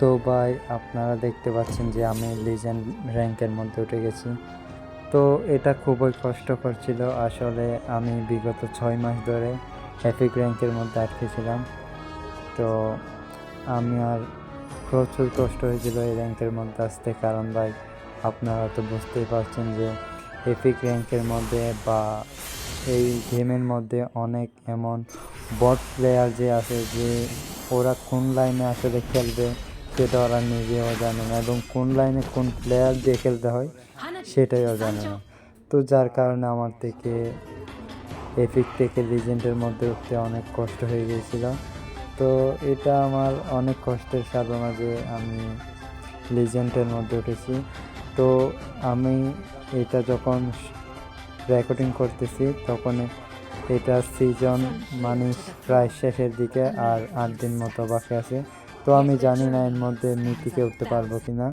তো ভাই আপনারা দেখতে পাচ্ছেন যে আমি লিজেন্ড র্যাঙ্কের মধ্যে উঠে গেছি। তো এটা খুবই কষ্টকর ছিল আসলে। আমি বিগত 6 মাস ধরে এপিক র্যাঙ্কের মধ্যে আটকেছিলাম। তো আমি আর প্রচুর কষ্ট হয়েছিল এই র্যাঙ্কের মধ্যে আসতে, কারণ ভাই আপনারা তো বুঝতেই পারছেন যে এপিক র্যাঙ্কের মধ্যে বা এই গেমের মধ্যে অনেক এমন বট প্লেয়ার যে আছে, যে ওরা কোন লাইনে আসলে খেলবে সেটা ওরা নিজেও জানে না, এবং কোন লাইনে কোন প্লেয়ার দিয়ে খেলতে হয় সেটাইও জানে না। তো যার কারণে আমার থেকে এপিক থেকে লিজেন্ডের মধ্যে উঠতে অনেক কষ্ট হয়ে গিয়েছিল। তো এটা আমার অনেক কষ্টের সাধনা যে আমি লিজেন্ডের মধ্যে উঠেছি। তো আমি এটা যখন রেকর্ডিং করতেছি তখন এটা সিজন মানে প্রায় শেষের দিকে, আর 8 দিন মতো বাকি আছে। তো আমি জানি না এর মধ্যে মিথিকে উঠতে পারবো কিনা।